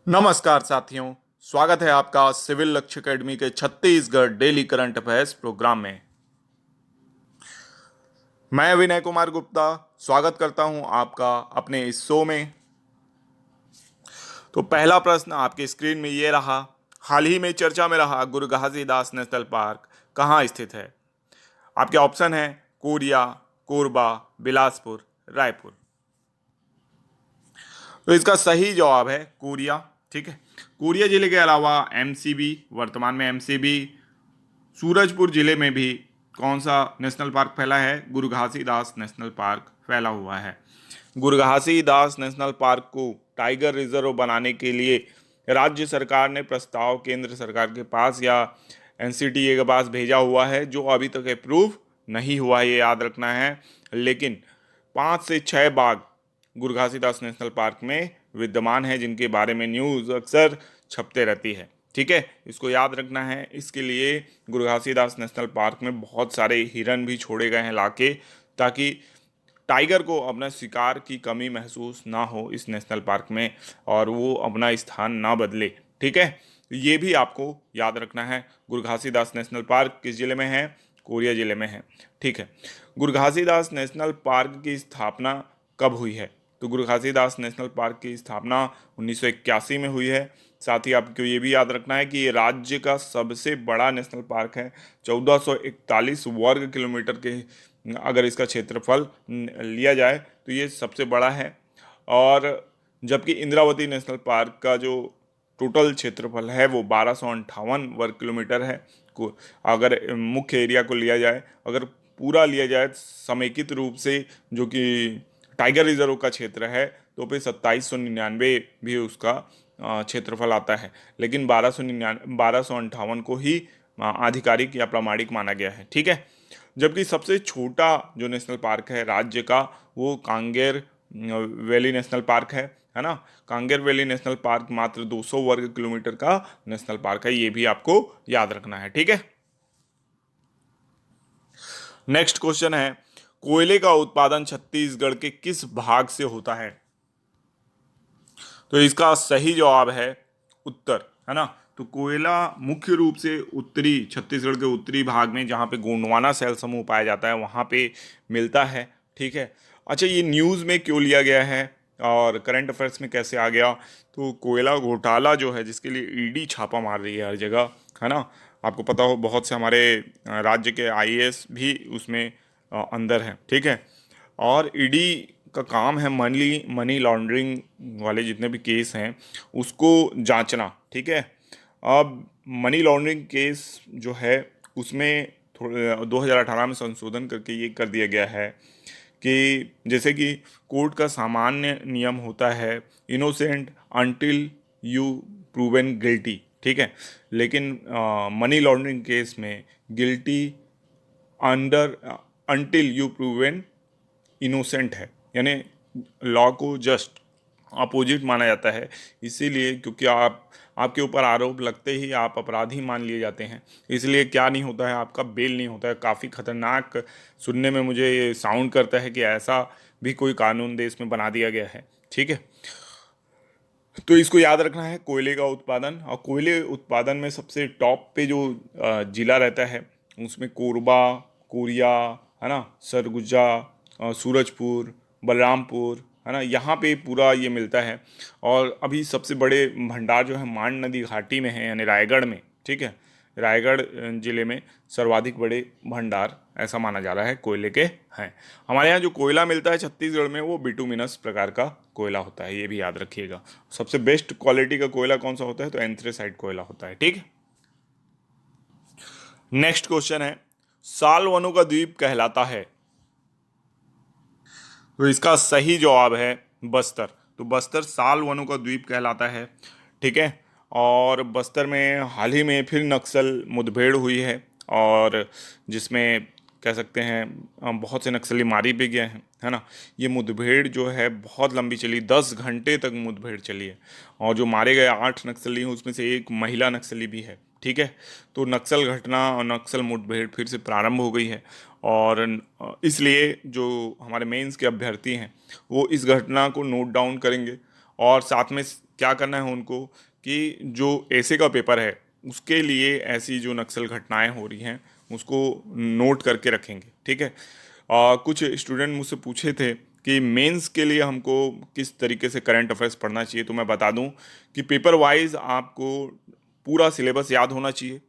नमस्कार साथियों। स्वागत है आपका सिविल लक्ष्य एकेडमी के Chhattisgarh daily current affairs program में। मैं विनय कुमार गुप्ता स्वागत करता हूं आपका अपने इस शो में। तो पहला प्रश्न आपकी स्क्रीन में ये रहा। हाल ही में चर्चा में रहा गुरु घासीदास नेशनल पार्क कहाँ स्थित है? आपके ऑप्शन है कोरिया, कोरबा, बिलासपुर, रायपुर। तो इसका सही जवाब है कोरिया। ठीक है। कोरिया जिले के अलावा एमसीबी, वर्तमान में एमसीबी सूरजपुर जिले में भी कौन सा नेशनल पार्क फैला है? गुरु घासीदास नेशनल पार्क फैला हुआ है। गुरु घासीदास नेशनल पार्क को टाइगर रिजर्व बनाने के लिए राज्य सरकार ने प्रस्ताव केंद्र सरकार के पास या एनसीटीए के पास भेजा हुआ है, जो अभी तक अप्रूव नहीं हुआ है, ये याद रखना है। लेकिन 5 से 6 बाघ गुरु घासीदास नेशनल पार्क में विद्यमान है, जिनके बारे में न्यूज़ अक्सर छपते रहती है। ठीक है, इसको याद रखना है। इसके लिए गुरु घासीदास नेशनल पार्क में बहुत सारे हिरन भी छोड़े गए हैं लाके, ताकि टाइगर को अपना शिकार की कमी महसूस ना हो इस नेशनल पार्क में और वो अपना स्थान ना बदले। ठीक है, ये भी आपको याद रखना है। गुरु घासीदास नेशनल पार्क किस जिले में है? कोरिया जिले में है। ठीक है। गुरु घासीदास नेशनल पार्क की स्थापना कब हुई है? तो गुरु घासीदास नेशनल पार्क की स्थापना 1981 में हुई है। साथ ही आपको ये भी याद रखना है कि ये राज्य का सबसे बड़ा नेशनल पार्क है। 1441 वर्ग किलोमीटर के अगर इसका क्षेत्रफल लिया जाए तो ये सबसे बड़ा है। और जबकि इंद्रावती नेशनल पार्क का जो टोटल क्षेत्रफल है वो 1258 वर्ग किलोमीटर है। को अगर मुख्य एरिया को लिया जाए, अगर पूरा लिया जाए समेकित रूप से, जो कि टाइगर रिजर्व का क्षेत्र है, तो फिर 2799 भी उसका क्षेत्रफल आता है। लेकिन 1258 को ही आधिकारिक या प्रामाणिक माना गया है। ठीक है। जबकि सबसे छोटा जो नेशनल पार्क है राज्य का, वो कांगेर वैली नेशनल पार्क है ना। कांगेर वैली नेशनल पार्क मात्र 200 वर्ग किलोमीटर का नेशनल पार्क है, ये भी आपको याद रखना है। ठीक है। नेक्स्ट क्वेश्चन है, कोयले का उत्पादन छत्तीसगढ़ के किस भाग से होता है? तो इसका सही जवाब है उत्तर, है ना। तो कोयला मुख्य रूप से उत्तरी छत्तीसगढ़ के उत्तरी भाग में, जहाँ पे गोंडवाना सेल समूह पाया जाता है, वहाँ पे मिलता है। ठीक है। अच्छा, ये न्यूज़ में क्यों लिया गया है और करंट अफेयर्स में कैसे आ गया? तो कोयला घोटाला जो है, जिसके लिए ईडी छापा मार रही है हर जगह, है ना। आपको पता हो बहुत से हमारे राज्य के आईएएस भी उसमें अंदर हैं। ठीक है। और ईडी का काम है मनी मनी लॉन्ड्रिंग वाले जितने भी केस हैं उसको जांचना। ठीक है। अब मनी लॉन्ड्रिंग केस जो है उसमें थोड़े 2018 में संशोधन करके ये कर दिया गया है कि जैसे कि कोर्ट का सामान्य नियम होता है innocent until you proven guilty. ठीक है। लेकिन मनी लॉन्ड्रिंग केस में guilty under until you proven innocent है, यानी लॉ को जस्ट अपोजिट माना जाता है। इसीलिए क्योंकि आपके ऊपर आरोप लगते ही आप अपराधी मान लिए जाते हैं, इसलिए क्या नहीं होता है, आपका बेल नहीं होता है। काफ़ी खतरनाक सुनने में मुझे ये साउंड करता है कि ऐसा भी कोई कानून देश में बना दिया गया है। ठीक है। तो इसको याद रखना है, कोयले का उत्पादन। और कोयले उत्पादन में सबसे टॉप पे जो जिला रहता है उसमें कोरबा, कोरिया, है ना, सरगुजा, सूरजपुर, बलरामपुर, है ना, यहाँ पे पूरा ये मिलता है। और अभी सबसे बड़े भंडार जो है मांड नदी घाटी में है, यानी रायगढ़ में। ठीक है। रायगढ़ जिले में सर्वाधिक बड़े भंडार ऐसा माना जा रहा है कोयले के हैं। हमारे यहाँ जो कोयला मिलता है छत्तीसगढ़ में वो बिटुमिनस प्रकार का कोयला होता है, ये भी याद रखिएगा। सबसे बेस्ट क्वालिटी का कोयला कौन सा होता है? तो एंथ्रेसाइट कोयला होता है। ठीक है। नेक्स्ट क्वेश्चन है, साल वनों का द्वीप कहलाता है? तो इसका सही जवाब है बस्तर। तो बस्तर साल वनों का द्वीप कहलाता है। ठीक है। और बस्तर में हाल ही में फिर नक्सल मुठभेड़ हुई है, और जिसमें कह सकते हैं बहुत से नक्सली मारे भी गए हैं, है ना। ये मुठभेड़ जो है बहुत लंबी चली, 10 घंटे तक मुठभेड़ चली है। और जो मारे गए 8 नक्सली हैं उसमें से एक महिला नक्सली भी है। ठीक है। तो नक्सल घटना और नक्सल मुठभेड़ फिर से प्रारंभ हो गई है, और इसलिए जो हमारे मेंस के अभ्यर्थी हैं वो इस घटना को नोट डाउन करेंगे और साथ में क्या करना है उनको कि जो ऐसे का पेपर है उसके लिए ऐसी जो नक्सल घटनाएं हो रही हैं उसको नोट करके रखेंगे, ठीक है। कुछ स्टूडेंट मुझसे पूछे थे कि मेंस के लिए हमको किस तरीके से करंट अफेयर्स पढ़ना चाहिए, तो मैं बता दूं कि पेपर वाइज आपको पूरा सिलेबस याद होना चाहिए।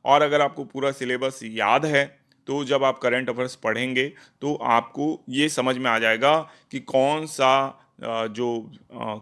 और अगर आपको पूरा सिलेबस याद है तो जब आप करंट अफेयर्स पढ़ेंगे तो आपको ये समझ में आ जाएगा कि कौन सा जो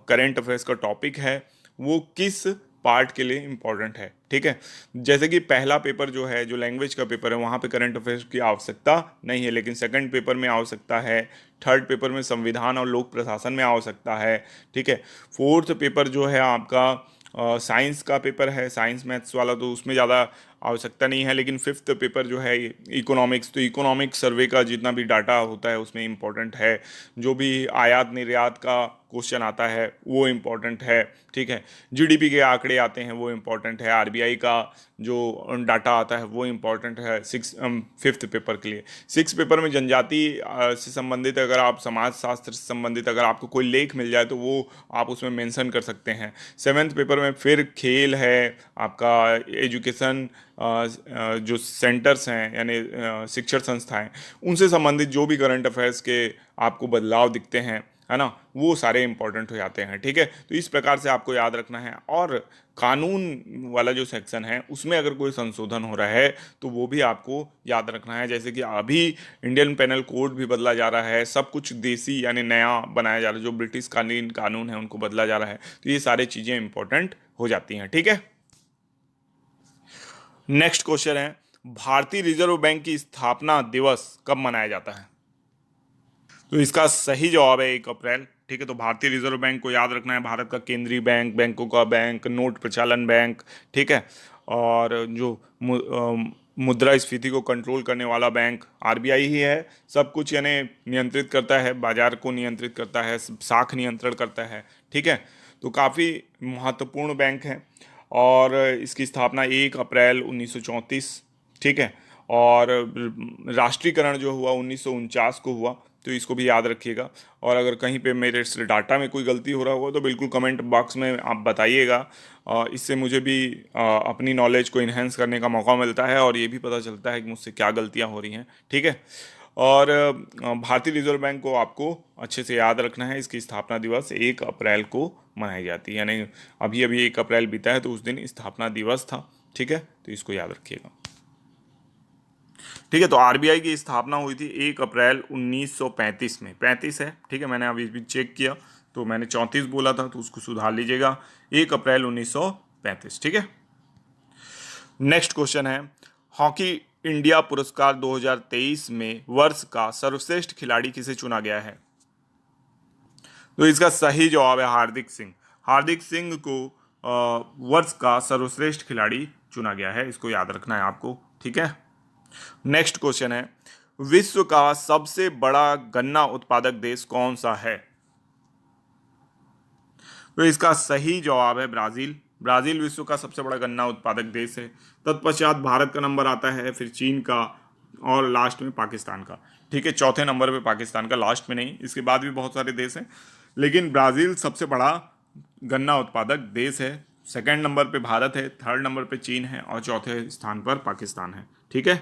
करंट अफेयर्स का टॉपिक है वो किस पार्ट के लिए इम्पोर्टेंट है, ठीक है। जैसे कि पहला पेपर जो है, जो लैंग्वेज का पेपर है, वहाँ पे करंट अफेयर्स की आवश्यकता नहीं है, लेकिन सेकंड पेपर में आवश्यकता है, थर्ड पेपर में संविधान और लोक प्रशासन में आवश्यकता है, ठीक है। फोर्थ पेपर जो है आपका साइंस का पेपर है, साइंस मैथ्स वाला, तो उसमें ज़्यादा आवश्यकता नहीं है। लेकिन फिफ्थ पेपर जो है इकोनॉमिक्स, तो इकोनॉमिक सर्वे का जितना भी डाटा होता है उसमें इम्पोर्टेंट है। जो भी आयात निर्यात का क्वेश्चन आता है वो इम्पोर्टेंट है, ठीक है। जीडीपी के आंकड़े आते हैं वो इम्पोर्टेंट है। आरबीआई का जो डाटा आता है वो इम्पोर्टेंट है फिफ्थ पेपर के लिए। सिक्स पेपर में जनजाति से संबंधित, अगर आप समाज शास्त्र से संबंधित अगर आपको कोई लेख मिल जाए तो वो आप उसमें मेंशन कर सकते हैं। सेवेंथ पेपर में फिर खेल है, आपका एजुकेशन जो सेंटर्स हैं यानी शिक्षण संस्थाएं, उनसे संबंधित जो भी करंट अफेयर्स के आपको बदलाव दिखते हैं, है ना, वो सारे इंपॉर्टेंट हो जाते हैं, ठीक है। तो इस प्रकार से आपको याद रखना है। और कानून वाला जो सेक्शन है उसमें अगर कोई संशोधन हो रहा है तो वो भी आपको याद रखना है। जैसे कि अभी इंडियन पेनल कोड भी बदला जा रहा है, सब कुछ देसी यानी नया बनाया जा रहा है, जो ब्रिटिश कालीन कानून है उनको बदला जा रहा है, तो ये सारी चीज़ें इंपॉर्टेंट हो जाती हैं, ठीक है। नेक्स्ट क्वेश्चन है, भारतीय रिजर्व बैंक की स्थापना दिवस कब मनाया जाता है? तो इसका सही जवाब है 1 अप्रैल, ठीक है। तो भारतीय रिजर्व बैंक को याद रखना है, भारत का केंद्रीय बैंक, बैंकों का बैंक, नोट प्रचालन बैंक, ठीक है। और जो मुद्रास्फीति को कंट्रोल करने वाला बैंक आरबीआई ही है। सब कुछ यानी नियंत्रित करता है, बाजार को नियंत्रित करता है, साख नियंत्रण करता है, ठीक है। तो काफ़ी महत्वपूर्ण बैंक है। और इसकी स्थापना 1 अप्रैल 1934, ठीक है। और राष्ट्रीयकरण जो हुआ 1949 को हुआ, तो इसको भी याद रखिएगा। और अगर कहीं पे मेरे से डाटा में कोई गलती हो रहा होगा तो बिल्कुल कमेंट बॉक्स में आप बताइएगा। इससे मुझे भी अपनी नॉलेज को इन्हेंस करने का मौका मिलता है और ये भी पता चलता है कि मुझसे क्या गलतियाँ हो रही हैं, ठीक है। और भारतीय रिजर्व बैंक को आपको अच्छे से याद रखना है। इसकी स्थापना दिवस 1 अप्रैल को मनाई जाती है, यानी अभी अभी 1 अप्रैल बीता है तो उस दिन स्थापना दिवस था, ठीक है। तो इसको याद रखिएगा, ठीक है। तो आरबीआई की स्थापना हुई थी 1 अप्रैल 1935 में, 35 है, ठीक है। मैंने अभी भी चेक किया तो मैंने 34 बोला था, तो उसको सुधार लीजिएगा, 1 अप्रैल 1935, ठीक है। नेक्स्ट क्वेश्चन है, हॉकी इंडिया पुरस्कार 2023 में वर्ष का सर्वश्रेष्ठ खिलाड़ी किसे चुना गया है? तो इसका सही जवाब है हार्दिक सिंह। हार्दिक सिंह को वर्ष का सर्वश्रेष्ठ खिलाड़ी चुना गया है, इसको याद रखना है आपको, ठीक है। नेक्स्ट क्वेश्चन है, विश्व का सबसे बड़ा गन्ना उत्पादक देश कौन सा है? तो इसका सही जवाब है ब्राजील। ब्राजील विश्व का सबसे बड़ा गन्ना उत्पादक देश है। तत्पश्चात भारत का नंबर आता है, फिर चीन का और लास्ट में पाकिस्तान का, ठीक है। चौथे नंबर पे पाकिस्तान का, लास्ट में नहीं। इसके बाद भी बहुत सारे देश हैं, लेकिन ब्राजील सबसे बड़ा गन्ना उत्पादक देश है। सेकंड नंबर पे भारत है, थर्ड नंबर पे चीन है और चौथे स्थान पर पाकिस्तान है, ठीक है।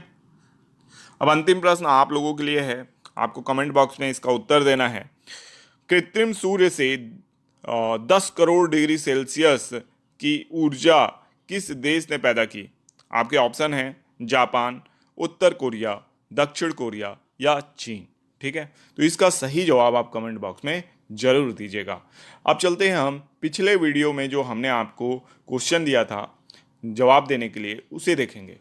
अब अंतिम प्रश्न आप लोगों के लिए है, आपको कमेंट बॉक्स में इसका उत्तर देना है। कृत्रिम सूर्य से 10 करोड़ डिग्री सेल्सियस की ऊर्जा किस देश ने पैदा की? आपके ऑप्शन हैं जापान, उत्तर कोरिया, दक्षिण कोरिया या चीन, ठीक है। तो इसका सही जवाब आप कमेंट बॉक्स में जरूर दीजिएगा। अब चलते हैं हम पिछले वीडियो में जो हमने आपको क्वेश्चन दिया था जवाब देने के लिए, उसे देखेंगे।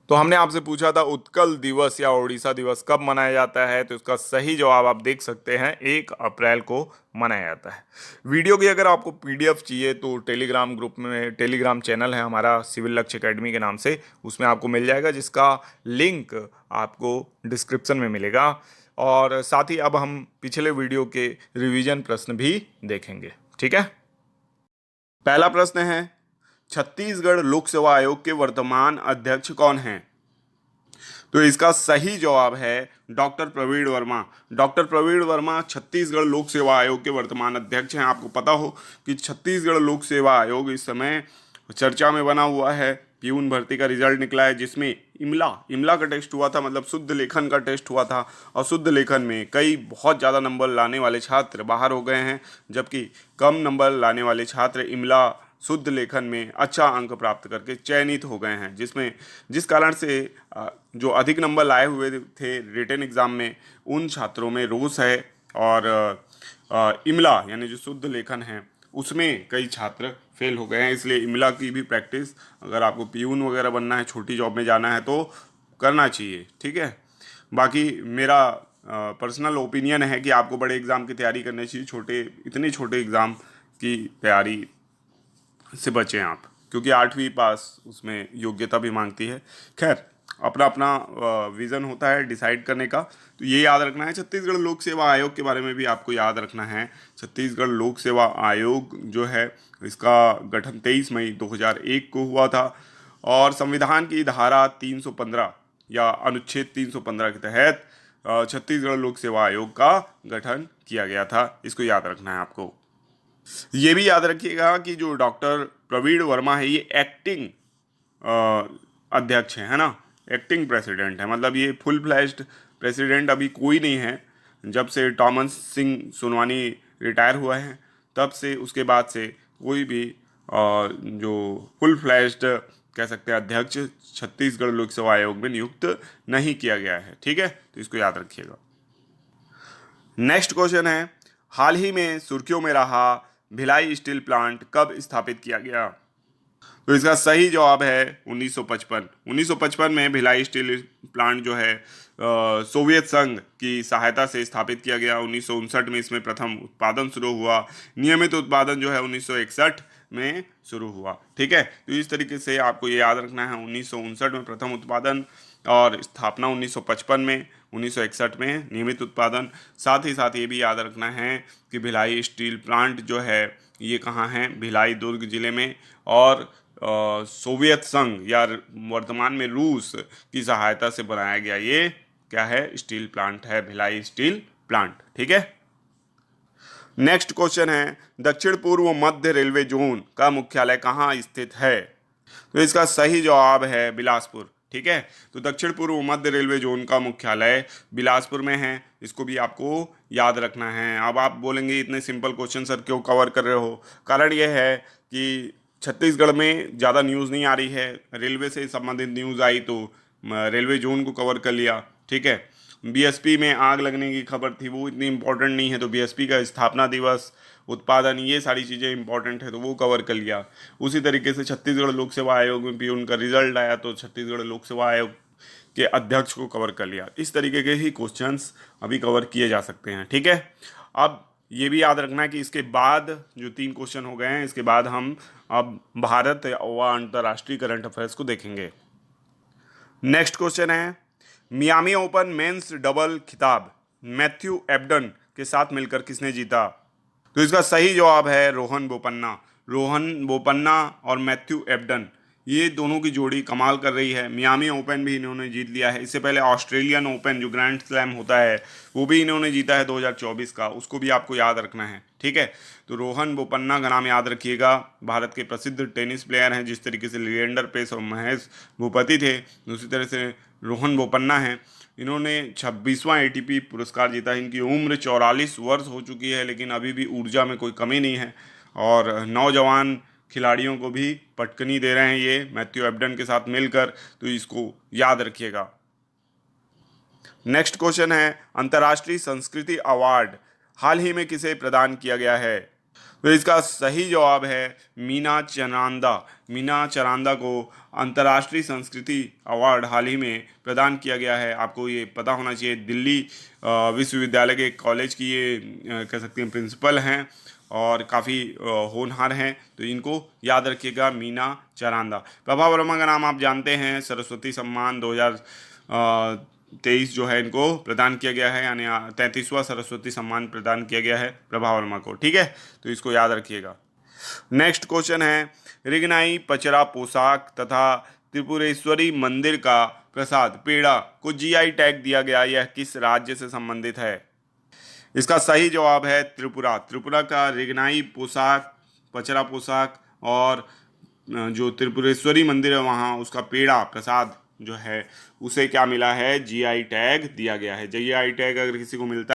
तो हमने आपसे पूछा था उत्कल दिवस या ओडिशा दिवस कब मनाया जाता है, तो इसका सही जवाब आप देख सकते हैं 1 अप्रैल को मनाया जाता है। वीडियो की अगर आपको पीडीएफ चाहिए तो टेलीग्राम ग्रुप में, टेलीग्राम चैनल है हमारा सिविल लक्ष्य एकेडमी के नाम से, उसमें आपको मिल जाएगा, जिसका लिंक आपको डिस्क्रिप्शन में मिलेगा। और साथ ही अब हम पिछले वीडियो के रिवीजन प्रश्न भी देखेंगे, ठीक है। पहला प्रश्न है, छत्तीसगढ़ लोक सेवा आयोग के वर्तमान अध्यक्ष कौन हैं? तो इसका सही जवाब है डॉक्टर प्रवीण वर्मा। डॉक्टर प्रवीण वर्मा छत्तीसगढ़ लोक सेवा आयोग के वर्तमान अध्यक्ष हैं। आपको पता हो कि छत्तीसगढ़ लोक सेवा आयोग इस समय चर्चा में बना हुआ है। प्यून भर्ती का रिजल्ट निकला है जिसमें इमला इमला का टेस्ट हुआ था, मतलब शुद्ध लेखन का टेस्ट हुआ था, और शुद्ध लेखन में कई बहुत ज़्यादा नंबर लाने वाले छात्र बाहर हो गए हैं, जबकि कम नंबर लाने वाले छात्र इमला शुद्ध लेखन में अच्छा अंक प्राप्त करके चयनित हो गए हैं, जिस कारण से जो अधिक नंबर लाए हुए थे रिटन एग्ज़ाम में उन छात्रों में रोष है। और इमला यानी जो शुद्ध लेखन है उसमें कई छात्र फेल हो गए हैं। इसलिए इमला की भी प्रैक्टिस, अगर आपको पीयून वगैरह बनना है, छोटी जॉब में जाना है तो करना चाहिए, ठीक है। बाकी मेरा पर्सनल ओपिनियन है कि आपको बड़े एग्ज़ाम की तैयारी करनी चाहिए, इतने छोटे एग्ज़ाम की तैयारी से बचें आप, क्योंकि 8वीं पास उसमें योग्यता भी मांगती है। खैर, अपना अपना विज़न होता है डिसाइड करने का, तो ये याद रखना है। छत्तीसगढ़ लोक सेवा आयोग के बारे में भी आपको याद रखना है। छत्तीसगढ़ लोक सेवा आयोग जो है इसका गठन 23 मई 2001 को हुआ था, और संविधान की धारा 315 या अनुच्छेद 315 के तहत छत्तीसगढ़ लोक सेवा आयोग का गठन किया गया था। इसको याद रखना है आपको। ये भी याद रखिएगा कि जो डॉक्टर प्रवीण वर्मा है ये एक्टिंग अध्यक्ष है ना, एक्टिंग प्रेसिडेंट है, मतलब ये फुल फ्लैश्ड प्रेसिडेंट अभी कोई नहीं है। जब से थॉमस सिंह सोनवानी रिटायर हुआ है तब से, उसके बाद से कोई भी जो फुल फ्लैश्ड कह सकते हैं अध्यक्ष छत्तीसगढ़ लोक सेवा आयोग में नियुक्त नहीं किया गया है, ठीक है। तो इसको याद रखिएगा। नेक्स्ट क्वेश्चन है, हाल ही में सुर्खियों में रहा भिलाई स्टील प्लांट कब स्थापित किया गया? तो इसका सही जवाब है 1955। 1955 में भिलाई स्टील प्लांट जो है सोवियत संघ की सहायता से स्थापित किया गया। 1959 में इसमें प्रथम उत्पादन शुरू हुआ। नियमित उत्पादन जो है 1961 में शुरू हुआ, ठीक है। तो इस तरीके से आपको ये याद रखना है, 1959 में प्रथम उत्पादन और स्थापना 1955 में, 1961 में नियमित उत्पादन। साथ ही साथ ये भी याद रखना है कि भिलाई स्टील प्लांट जो है ये कहाँ है, भिलाई दुर्ग जिले में, और सोवियत संघ या वर्तमान में रूस की सहायता से बनाया गया ये क्या है, स्टील प्लांट है, भिलाई स्टील प्लांट, ठीक है। नेक्स्ट क्वेश्चन है, दक्षिण पूर्व मध्य रेलवे जोन का मुख्यालय कहाँ स्थित है? तो इसका सही जवाब है बिलासपुर, ठीक है। तो दक्षिण पूर्व मध्य रेलवे जोन का मुख्यालय बिलासपुर में है, इसको भी आपको याद रखना है। अब आप बोलेंगे इतने सिंपल क्वेश्चन सर क्यों कवर कर रहे हो? कारण यह है कि छत्तीसगढ़ में ज़्यादा न्यूज़ नहीं आ रही है, रेलवे से संबंधित न्यूज़ आई तो रेलवे जोन को कवर कर लिया, ठीक है। बीएसपी में आग लगने की खबर थी, वो इतनी इंपॉर्टेंट नहीं है, तो बीएसपी का स्थापना दिवस, उत्पादन, ये सारी चीज़ें इंपॉर्टेंट है तो वो कवर कर लिया। उसी तरीके से छत्तीसगढ़ लोक सेवा आयोग में भी उनका रिजल्ट आया तो छत्तीसगढ़ लोक सेवा आयोग के अध्यक्ष को कवर कर लिया। इस तरीके के ही क्वेश्चंस अभी कवर किए जा सकते हैं, ठीक है। अब ये भी याद रखना है कि इसके बाद जो 3 क्वेश्चन हो गए हैं, इसके बाद हम अब भारत व अंतर्राष्ट्रीय करंट अफेयर्स को देखेंगे। नेक्स्ट क्वेश्चन है, मियामी ओपन मेंस डबल खिताब मैथ्यू एबडन के साथ मिलकर किसने जीता? तो इसका सही जवाब है रोहन बोपन्ना। रोहन बोपन्ना और मैथ्यू एबडन, ये दोनों की जोड़ी कमाल कर रही है। मियामी ओपन भी इन्होंने जीत लिया है, इससे पहले ऑस्ट्रेलियन ओपन जो ग्रैंड स्लैम होता है वो भी इन्होंने जीता है 2024 का, उसको भी आपको याद रखना है, ठीक है। तो रोहन बोपन्ना का नाम याद रखिएगा, भारत के प्रसिद्ध टेनिस प्लेयर हैं। जिस तरीके से लिएंडर पेस और महेश भूपति थे, उसी तरह से रोहन बोपन्ना हैं। इन्होंने 26वां एटीपी पुरस्कार जीता है। इनकी उम्र 44 वर्ष हो चुकी है, लेकिन अभी भी ऊर्जा में कोई कमी नहीं है, और नौजवान खिलाड़ियों को भी पटकनी दे रहे हैं ये मैथ्यू एबडन के साथ मिलकर, तो इसको याद रखिएगा। नेक्स्ट क्वेश्चन है, अंतर्राष्ट्रीय संस्कृति अवार्ड हाल ही में किसे प्रदान किया गया है? तो इसका सही जवाब है मीना चरांदा। मीना चरांदा को अंतर्राष्ट्रीय संस्कृति अवार्ड हाल ही में प्रदान किया गया है। आपको ये पता होना चाहिए, दिल्ली विश्वविद्यालय के कॉलेज की ये कह सकते हैं प्रिंसिपल हैं और काफ़ी होनहार हैं, तो इनको याद रखिएगा, मीना चरांदा। प्रभा वर्मा का नाम आप जानते हैं, सरस्वती सम्मान 2023 जो है इनको प्रदान किया गया है, यानी 33वां सरस्वती सम्मान प्रदान किया गया है प्रभा वर्मा को, ठीक है। तो इसको याद रखिएगा। नेक्स्ट क्वेश्चन है, रिगनाई पचरा पोशाक तथा त्रिपुरेश्वरी मंदिर का प्रसाद पेड़ा को जीआई टैग दिया गया, यह किस राज्य से संबंधित है? इसका सही जवाब है त्रिपुरा। त्रिपुरा का रेगनाई पोशाक, पचरा पोशाक और जो त्रिपुरेश्वरी मंदिर है वहाँ उसका पेड़ा प्रसाद जो है उसे क्या मिला है, जीआई टैग दिया गया है। जीआई टैग अगर किसी को मिलता